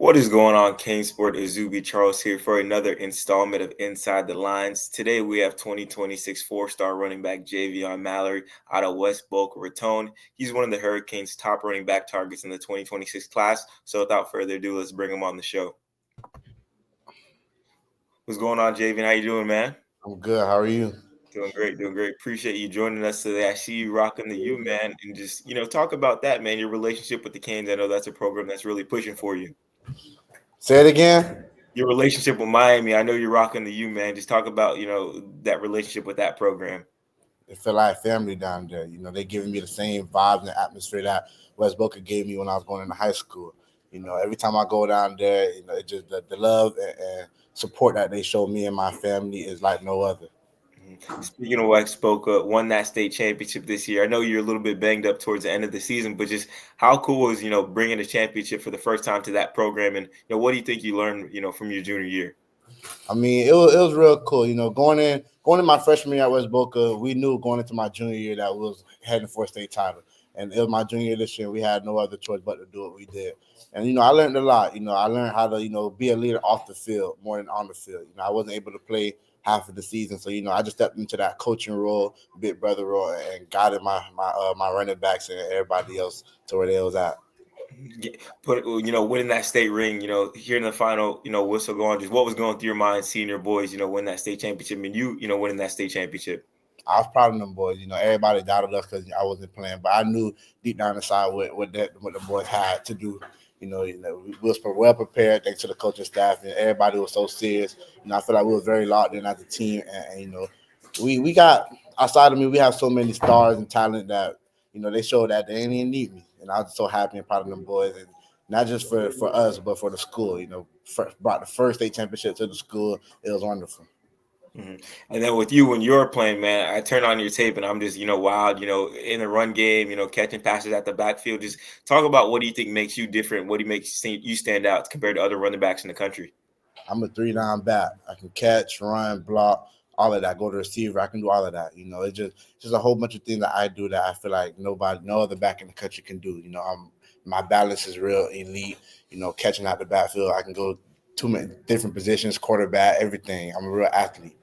What is going on, CaneSport? Izubee Charles here for another installment of Inside the Lines. Today we have 2026 four-star running back Javian Mallory out of West Boca Raton. He's one of the Hurricanes' top running back targets in the 2026 class. So without further ado, let's bring him on the show. What's going on, Javian? How you doing, man? I'm good. How are you? Doing great, doing great. Appreciate you joining us today. I see you rocking the U, man, and just talk about that, man. Your relationship with the Canes. I know that's a program that's really pushing for you. Say it again. Your relationship with Miami. I know you're rocking the U, man. Just talk about, that relationship with that program. It feel like family down there. They giving me the same vibes and atmosphere that West Boca gave me when I was going into high school. Every time I go down there, it just the love and support that they show me and my family is like no other. Speaking of Wax Boca, won that state championship this year. I know you're a little bit banged up towards the end of the season, but just how cool is, bringing a championship for the first time to that program? And, what do you think you learned, from your junior year? I mean, it was real cool. Going in my freshman year at West Boca, we knew going into my junior year that we was heading for a state title. And it was my junior year this year. We had no other choice but to do what we did. And I learned a lot. I learned how to be a leader off the field more than on the field. I wasn't able to play half of the season, so I just stepped into that coaching role, big brother role, and guided my running backs and everybody else to where they was at. Winning that state ring, hearing the final, whistle going, just what was going through your mind seeing your boys, win that state championship and winning that state championship? I was proud of them boys. Everybody doubted us because I wasn't playing, but I knew deep down inside what the boys had to do. We was well prepared thanks to the coaching staff and everybody was so serious. I feel like we were very locked in as a team, and we got outside of me. We have so many stars and talent that they showed that they didn't even need me, and I was so happy and proud of them boys, and not just for us, but for the school. Brought the first state championship to the school. It was wonderful. Mm-hmm. And then with you, when you're playing, man, I turn on your tape and I'm just, wild, in the run game, catching passes at the backfield. Just talk about what do you think makes you different? What do you make you stand out compared to other running backs in the country? I'm a 3 down back. I can catch, run, block, all of that. Go to receiver. I can do all of that. It's just a whole bunch of things that I do that I feel like no other back in the country can do. My balance is real elite. Catching out the backfield, I can go too many different positions, quarterback, everything. I'm a real athlete.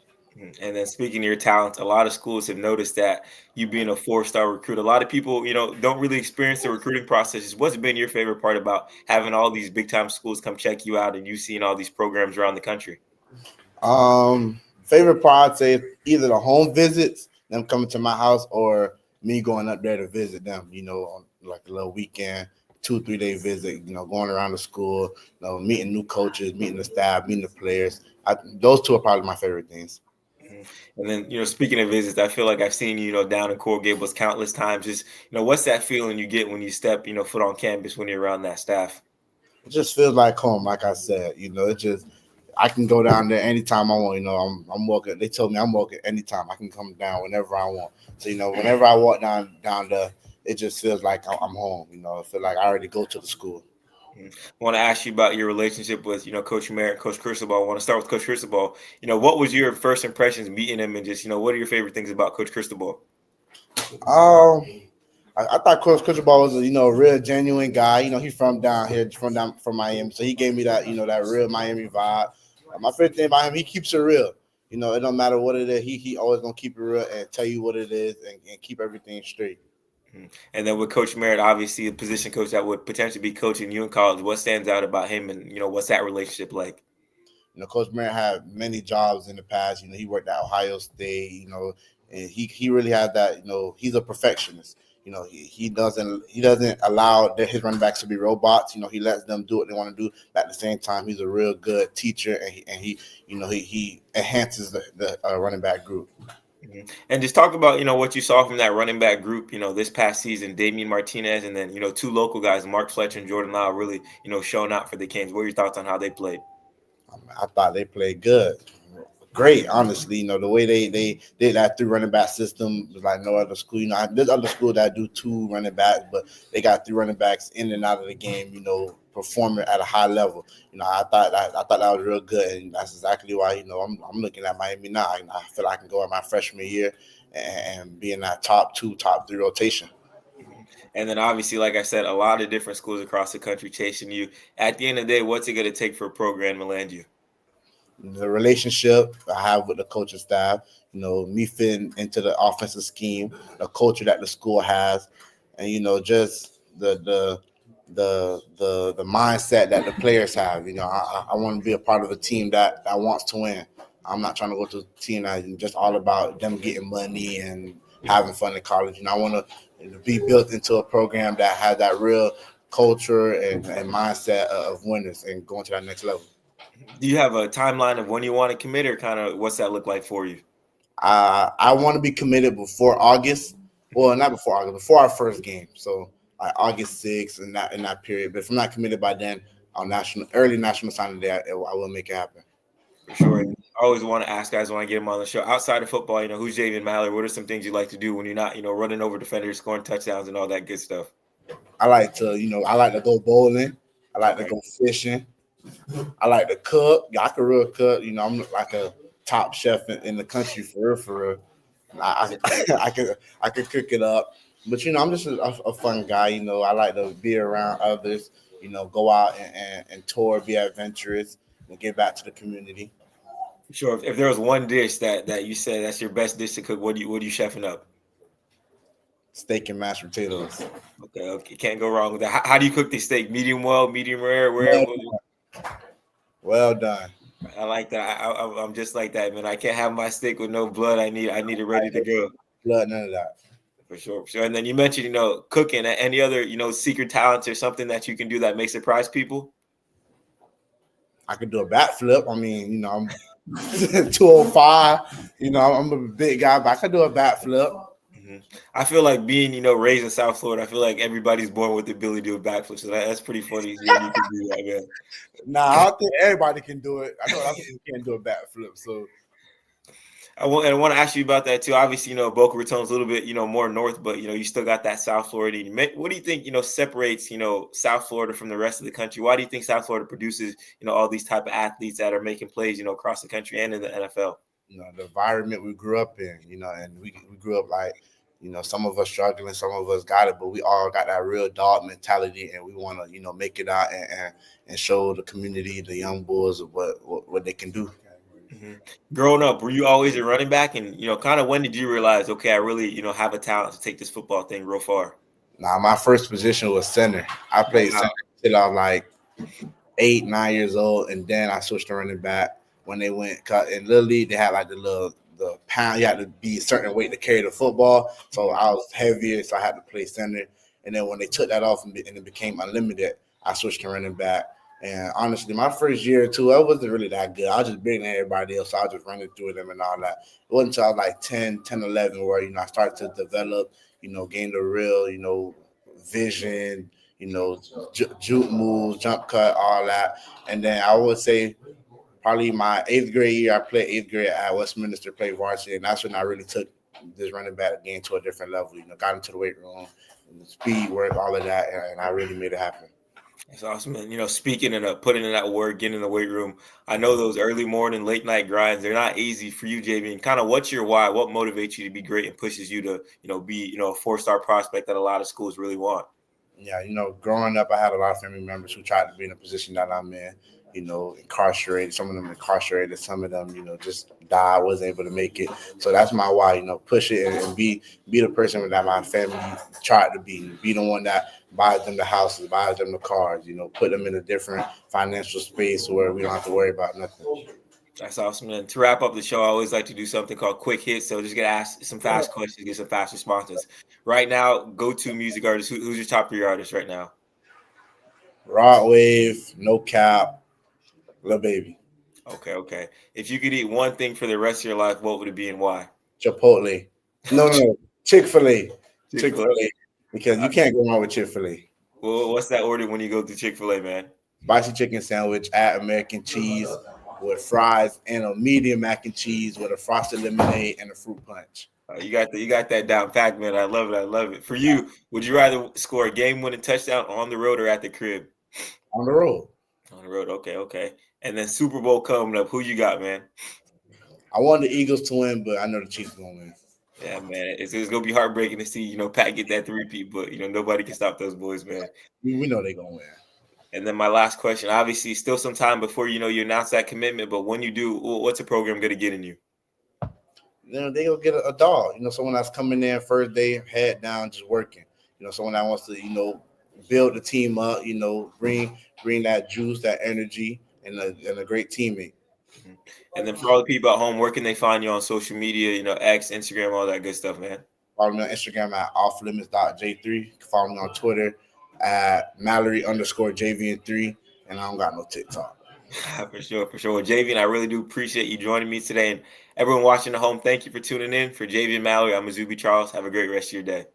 And then speaking of your talent, a lot of schools have noticed that you being a four-star recruit. A lot of people, don't really experience the recruiting process. What's been your favorite part about having all these big-time schools come check you out and you seeing all these programs around the country? Favorite part, I'd say either the home visits, them coming to my house, or me going up there to visit them. On like a little weekend, 2 3 day visit. Going around the school, meeting new coaches, meeting the staff, meeting the players. Those two are probably my favorite things. Mhm. And then, speaking of visits, I feel like I've seen you, down in Coral Gables countless times. Just, what's that feeling you get when you step, foot on campus when you're around that staff? It just feels like home, like I said. It just I can go down there anytime I want. I'm walking. They told me I'm walking anytime. I can come down whenever I want. So whenever I walk down there, it just feels like I'm home. I feel like I already go to the school. Mhm. I want to ask you about your relationship with, Coach Merritt, Coach Cristobal. I want to start with Coach Cristobal. What was your first impressions meeting him and just, what are your favorite things about Coach Cristobal? Um, I thought Coach Cristobal was a real genuine guy. He's from down here, from Miami, so he gave me that that real Miami vibe. My favorite thing about him, he keeps it real. It don't matter what it is. He always gonna keep it real and tell you what it is and keep everything straight. Mhm. And then with Coach Merritt, obviously a position coach that would potentially be coaching you in college. What stands out about him and, what's that relationship like? Coach Merritt had many jobs in the past. He worked at Ohio State. And he really had that. He's a perfectionist. He doesn't allow his running backs to be robots. He lets them do what they want to do. But at the same time, he's a real good teacher, and he enhances the running back group. Mhm. And just talk about, what you saw from that running back group, this past season, Damian Martinez, and then, two local guys, Mark Fletcher and Jordan Lyle, really, showing out for the Canes. What are your thoughts on how they played? I thought they played good. Great, honestly. The way they did that 3 running back system was like no other school. There's other schools that do 2 running backs, but they got 3 running backs in and out of the game. Performing at a high level. I thought that was real good, and that's exactly why I'm looking at Miami now. I feel like I can go in my freshman year and be in that top 2, top 3 rotation. Mhm. And then obviously, like I said, a lot of different schools across the country chasing you. At the end of the day, what's it going to take for a program to land you? The relationship I have with the coaching staff, me fitting into the offensive scheme, the culture that the school has, and just the mindset that the players have. I want to be a part of a team that wants to win. I'm not trying to go to a team that's just all about them getting money and having fun in college. I want to be built into a program that has that real culture and mindset of winners and going to that next level. Do you have a timeline of when you want to commit, or kind of what's that look like for you? I want to be committed before August. Well, not before August, before our first game. So like August 6th and that period. But if I'm not committed by then, on early national signing day, I will make it happen. For sure. And I always want to ask guys when I get them on the show, outside of football, who's Javian Mallory? What are some things you like to do when you're not, running over defenders, scoring touchdowns, and all that good stuff? I like to go bowling. I like to Okay. go fishing. I like to cook. Yeah, I can real cook. I'm like a top chef in the country for real, for real. I can cook it up. But I'm just a fun guy. I like to be around others. Go out and tour, be adventurous, and give back to the community. For sure. If there was one dish that you said that's your best dish to cook, what are you chefing up? Steak and mashed potatoes. Okay, okay, can't go wrong with that. How do you cook the steak? Medium well, medium rare, where? Well, well done. I like that. I'm just like that, man. I can't have my steak with no blood. I need it ready to go. Blood, none of that. For sure, for sure. And then you mentioned, cooking. Any other, secret talents or something that you can do that may surprise people? I could do a backflip. I mean, I'm 205. I'm a big guy, but I could do a backflip. Mhm. I feel like being, raised in South Florida, I feel like everybody's born with the ability to do a backflip. So that's pretty funny when you can do that, man. Nah, I don't think everybody can do it. I know a lot of people can't do a backflip. So I want to ask you about that too. Obviously, Boca Raton's a little bit, more north, but you still got that South Florida. What do you think, separates, South Florida from the rest of the country? Why do you think South Florida produces, all these type of athletes that are making plays, across the country and in the NFL? the environment we grew up in, and we grew up like, some of us struggling, some of us got it, but we all got that real dog mentality, and we want to, make it out and show the community, the young boys, what they can do. hmm Growing up, were you always a running back? And, kind of when did you realize, okay, I really, have a talent to take this football thing real far? Now, my first position was center. I played Wow. center until I was like 8, 9 years old, and then I switched to running back when they went. In Little League, they had like the pound. You had to be a certain weight to carry the football, so I was heavier, so I had to play center. And then when they took that off and it became unlimited, I switched to running back. And honestly, my first year or two, I wasn't really that good. I was just bigger than everybody else, so I was just running through them and all that. It wasn't until I was like 10, 11 where, I started to develop, gain the real, vision, juke moves, jump cut, all that. And then I would say probably my 8th grade year, I played 8th grade at Westminster, played varsity, and that's when I really took this running back game to a different level. Got into the weight room, speed work, all of that, and I really made it happen. That's awesome, man. Speaking and putting in that work, getting in the weight room. I know those early morning, late night grinds, they're not easy for you, JV. And kind of what's your why? What motivates you to be great and pushes you to, be, a 4-star prospect that a lot of schools really want? Yeah, growing up, I had a lot of family members who tried to be in a position that I'm in. Incarcerated. Some of them incarcerated. Some of them, just died, wasn't able to make it. So that's my why. Push it and be the person that my family tried to be. Be the one that buys them the houses, buys them the cars. Put them in a different financial space where we don't have to worry about nothing. That's awesome, man. To wrap up the show, I always like to do something called quick hits. So just gonna ask some fast questions, get some fast responses. Right now, go-to music artist. Who's your top 3 artists right now? Rod Wave, No Cap, Lil Baby, Okay, okay. If you could eat one thing for the rest of your life, what would it be and why? Chipotle. No. Chick-fil-A. Chick-fil-A. Chick-fil-A. Because you can't go wrong with Chick-fil-A. Well, what's that order when you go to Chick-fil-A, man? Spicy chicken sandwich, add American cheese with fries, and a medium mac and cheese with a frosted lemonade and a fruit punch. You got that down packed, man. I love it. I love it. For you, would you rather score a game-winning touchdown on the road or at the crib? On the road. On the road. Okay, okay. And then Super Bowl coming up. Who you got, man? I want the Eagles to win, but I know the Chiefs are going to win. Yeah, man. It's gonna be heartbreaking to see, Pat get that three-peat, but nobody can stop those boys, man. We know they're gonna win. And then my last question, obviously, still some time before you announce that commitment, but when you do, what's the program gonna get in you? They gonna get a dog. Someone that's coming in first day, head down, just working. Someone that wants to, build the team up. Bring that juice, that energy, and a great teamate. Mhm. And then for all the people at home, where can they find you on social media? X, Instagram, all that good stuff, man. Follow me on Instagram at offlimits.j3. Follow me on Twitter at Mallory_Javian3. And I don't got no TikTok. For sure, for sure. Well, Javian, I really do appreciate you joining me today. And everyone watching at home, thank you for tuning in. For Javian Mallory, I'm Izubee Charles. Have a great rest of your day.